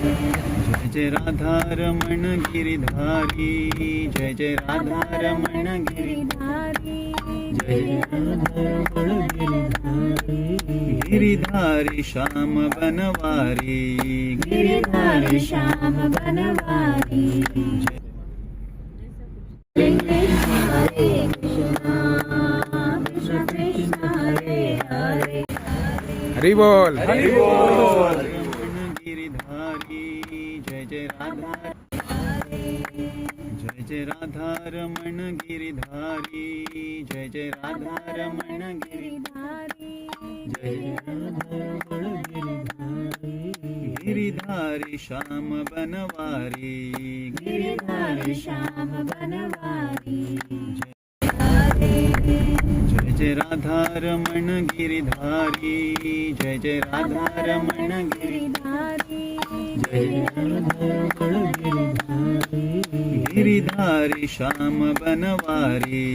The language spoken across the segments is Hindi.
जय जय राधा रमण गिरिधारी, जय जय राधा रमण गिरिधारी, जय जय राधा रमण गिरिधारी, गिरिधारी श्याम बनवारी, गिरिधारी श्याम बनवारी। हरे कृष्णा कृष्ण कृष्ण हरे हरे, हरि बोल। हरि बोल। रमण गिरिधारी, जय जय राधा, जय जय राधा रमण गिरिधारी, जय जय राधा रमण गिरिधारी, जय जय राधा रमण गिरिधारी, गिरिधारी श्याम बनवारी, गिरिधारी श्याम बनवारी। जय जय राधा रमण गिरिधारी, जय जय राधा रमण गिरिधारी, जय जय राधा रमण गिरिधारी, गिरिधारी श्याम बनवारी,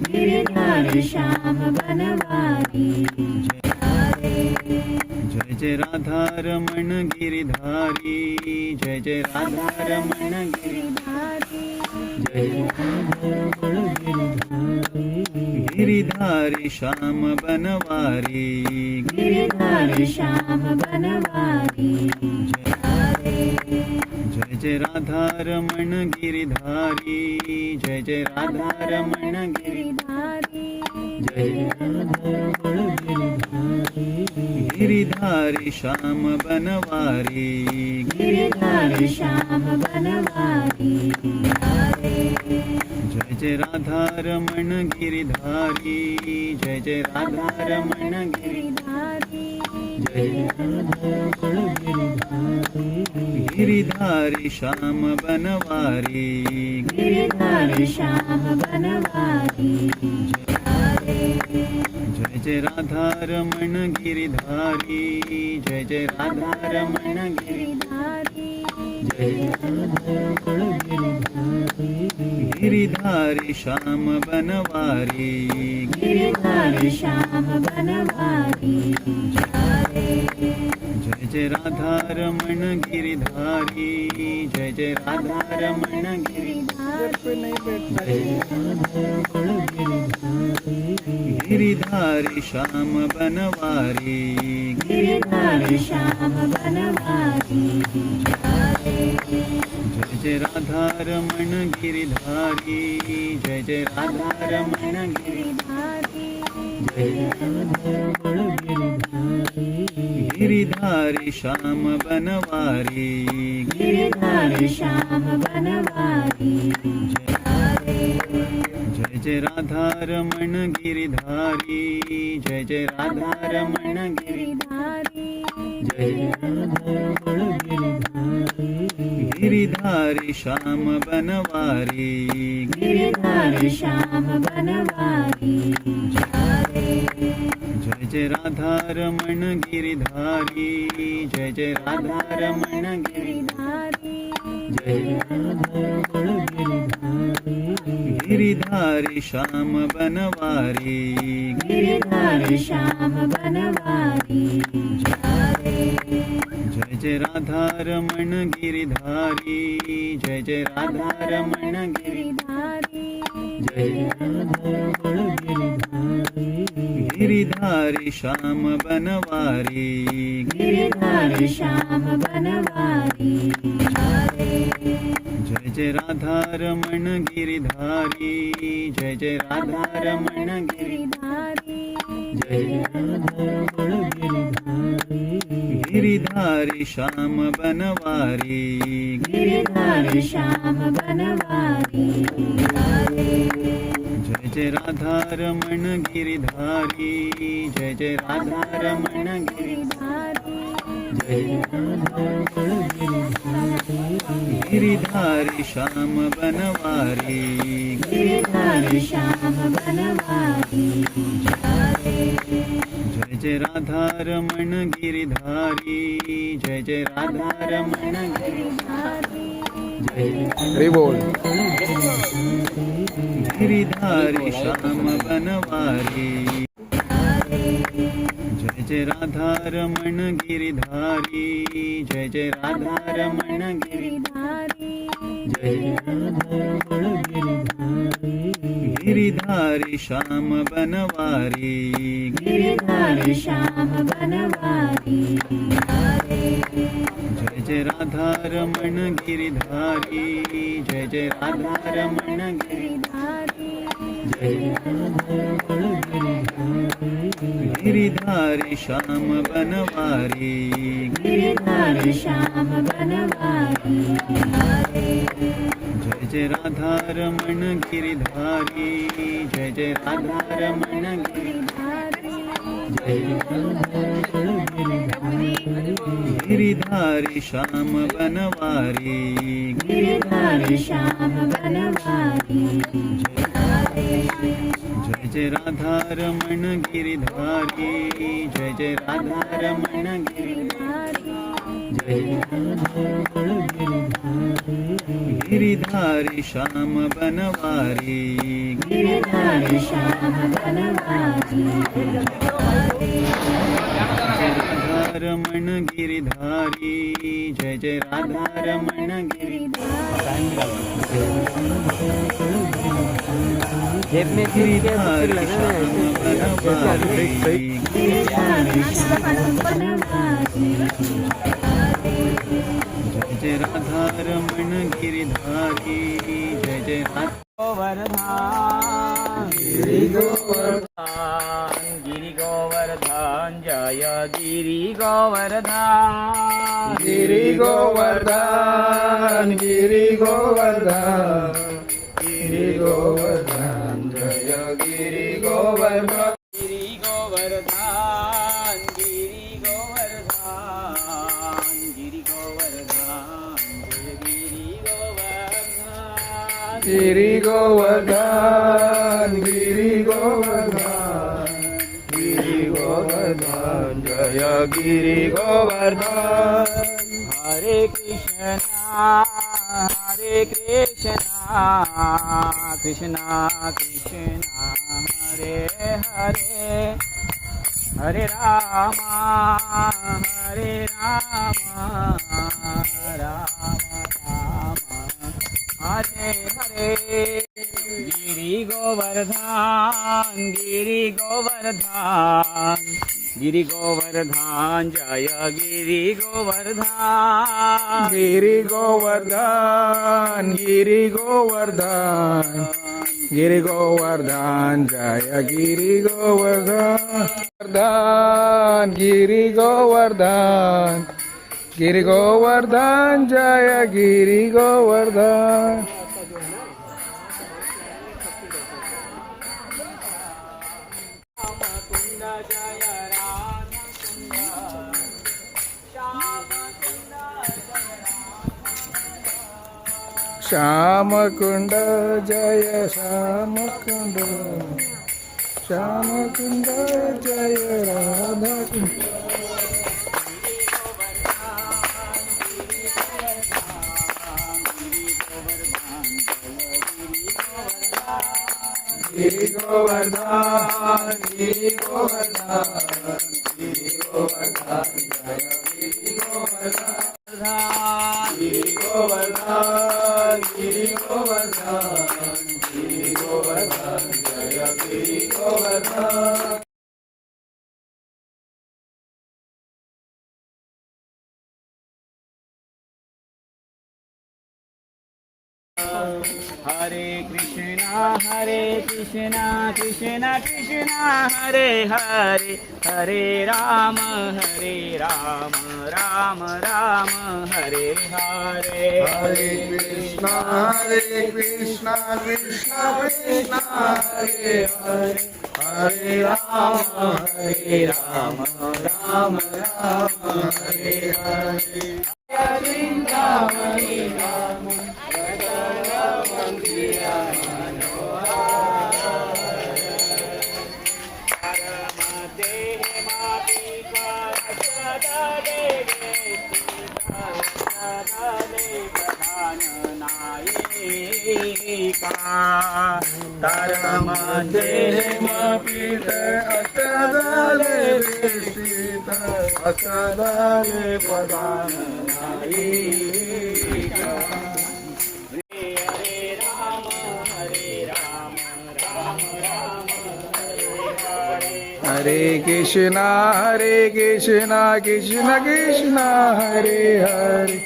गिरिधारी श्याम बनवारी। जय जय राधा रमण गिरिधारी, जय जय राधा रमण गिरिधारी, जय जय राधा रमण गिरिधारी, गिरिधारी श्याम बनवारी, गिरिधारी श्याम बनवारी। जय जय राधा रमण गिरिधारी, जय जय राधा रमण गिरिधारी, जय जय राधा रमण गिरिधारी, गिरिधारी श्याम बनवारी, गिरिधारी श्याम बनवारी। जय जय राधा रमण गिरिधारी, जय जय राधा रमण गिरिधारी, जय जय राधा रमण गिरिधारी, गिरिधारी श्याम बनवारी, गिरिधारी श्याम बनवारी। जय जय राधा रमण गिरिधारी, जय जय राधा रमण गिरिधारी, जय जय राधा रमण गिरिधारी, गिरिधारी श्याम बनवारी, गिरिधारी श्याम बनवारी। जय जय राधा रमण गिरिधारी, जय जय राधा रमण गिरिधारी, जय जय राधा रमण गिरिधारी, गिरिधारी श्याम बनवारी, गिरिधारी श्याम बनवारी। जय जय राधा रमण गिरिधारी, जय जय राधा रमण गिरिधारी, जय जय राधा रमण गिरिधारी, गिरिधारी श्याम बनवारी, गिरिधारी श्याम बनवारी। जय जय राधा रमण गिरिधारी, जय जय राधा रमण गिरिधारी, जय जय राधा रमण गिरिधारी, गिरिधारी श्याम बनवारी, गिरिधारी श्याम बनवारी। जय जय राधा रमण गिरिधारी, जय जय राधा रमण गिरिधारी, जय जय राधा रमण गिरिधारी, गिरिधारी श्याम बनवारी, गिरिधारी श्याम बनवारी। जय जय राधा रमण गिरिधारी, जय जय राधा रमण गिरिधारी, जय जय राधा रमण गिरिधारी, गिरिधारी श्याम बनवारी, गिरिधारी श्याम बनवारी। जय जय राधा रमण गिरिधारी, जय जय राधा रमण गिरिधारी, जय जय राधा रमण गिरिधारी, गिरिधारी श्याम बनवारी, गिरिधारी श्याम बनवारी। जय जय राधा रमण गिरिधारी, जय जय राधा रमण गिरिधारी, जय जय राधा रमण गिरिधारी, गिरिधारी श्याम बनवारी, गिरिधारी श्याम बनवारी। जय जय राधा रमण गिरिधारी, जय जय राधा रमण गिरिधारी, जय जय हरि बोल। गिरिधारी श्याम बनवारी। जय जय राधारमण गिरिधारी जय जय राधारमण गिरिधारी जय जय राधारमण गिरिधारी गिरिधारी श्याम बनवारी गिरिधारी श्याम बनवारी जय जय राधारमण गिरिधारी जय जय राधारमण गिरिधारी जय जय राधारमण गिरिधारी गिरिधारी श्याम बनवारी गिरिधारी श्याम बनवारी जय जय राधारमण गिरिधारी जय जय राधारमण गिरिधारी जय जय राधारमण गिरिधारी गिरिधारी श्याम बनवारी गिरिधारी श्याम बनवारी जय जय राधारमण गिरिधारी जय जय राधारमण गिरिधारी जय जय राधारमण गिरिधारी गिरिधारी श्याम बनवारी गिरिधारी श्याम बनवारी राधारमण गिरिधारी जय जय राधारमण गिरिधारी गिरिधारी श्याम बनवारी गिरिधारी श्याम बनवारी जय जय राधारमण गिरिधारी जय जय गोवर्धन गिरि गोवर्धन गिरि गोवर्धन जय गिरि गोवर्धन गिरि गोवर्धन गिरि गोवर्धन गिरि गोवर्धन जय गिरि गोवर्धन गिरि गोवर्धन गिरि गोवर्धन गिरि गोवर्धन जय गिरि गोवर्धन गिरि गोवर्धन गिरि गोवर्धन जय गिरि गोवर्धन हरे कृष्णा कृष्णा कृष्णा हरे हरे हरे राम राम राम हरे हरे गिरि गोवर्धन गिरि गोवर्धन गिरि गोवर्धन जय गिरि गोवर्धन गिरि गोवर्धन गिरि गोवर्धन गिरि गोवर्धन जय गिरि गोवर्धन गिरि गोवर्धन गिरि गोवर्धन जय गिरि गोवर्धन श्याम कुंड जय श्याम कुंड श्याम कुंड जय राधा कुंड गिरि गोवर्धन गिरि गोवर्धन गिरि गोवर्धन जय गिरि गोवर्धन गिरि गोवर्धन गिरि गोवर्धन गिरि गोवर्धन जय गिरि गोवर्धन हरे कृष्णा कृष्णा कृष्णा हरे हरे हरे राम राम राम हरे हरे हरे कृष्णा कृष्णा कृष्णा हरे हरे हरे राम राम राम हरे हरे चिंतामणि राम तार मध्ये पीठ अष्टदले असदले प्रधान नाही हरे कृष्णा कृष्ण कृष्ण हरे हरे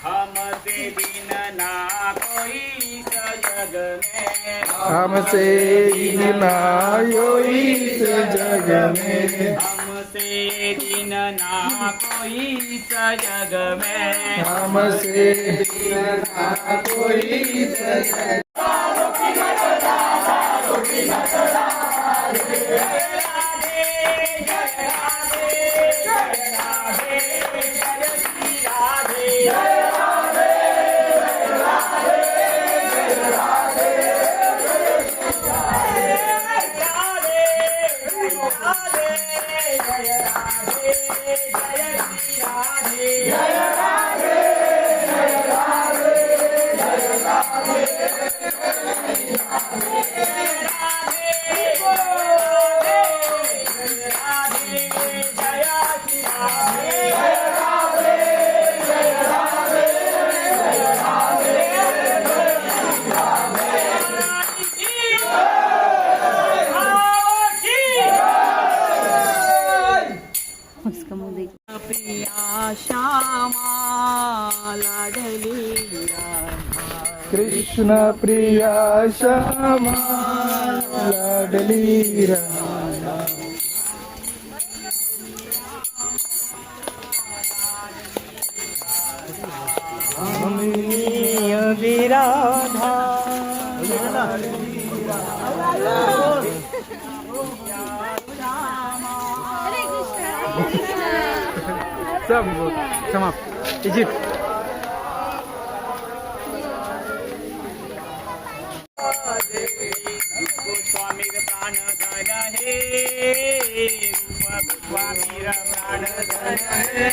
हमसे बिन ना कोई इस जग में हमसे बिना कोई इस जग में हमसे बिन ना कोई इस जग में हमसे बिना कोई इस जग प्रिया श्यामा लाडली राधा कृष्ण प्रिया श्यामा लाडली राधा विराधा सब समाप्त इजिप्त स्वामी प्राण धन हे स्वामी प्राण धन हे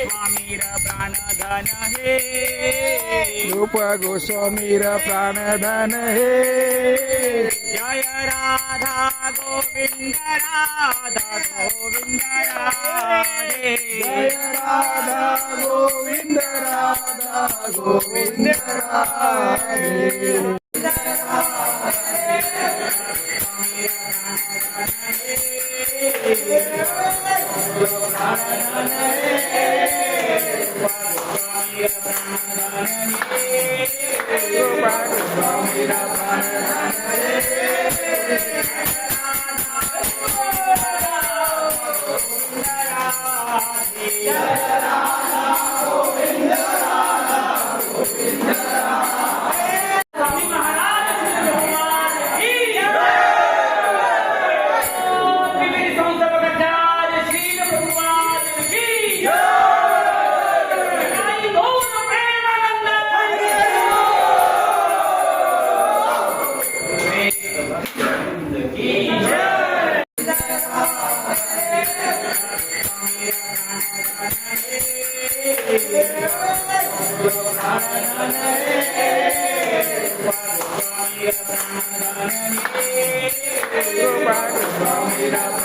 स्वामी प्राण धन हे रूप गोस्वामी प्राण धन हे जय राधा गोविंद राधे जय राधा गोविंद राधे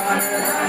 Bye.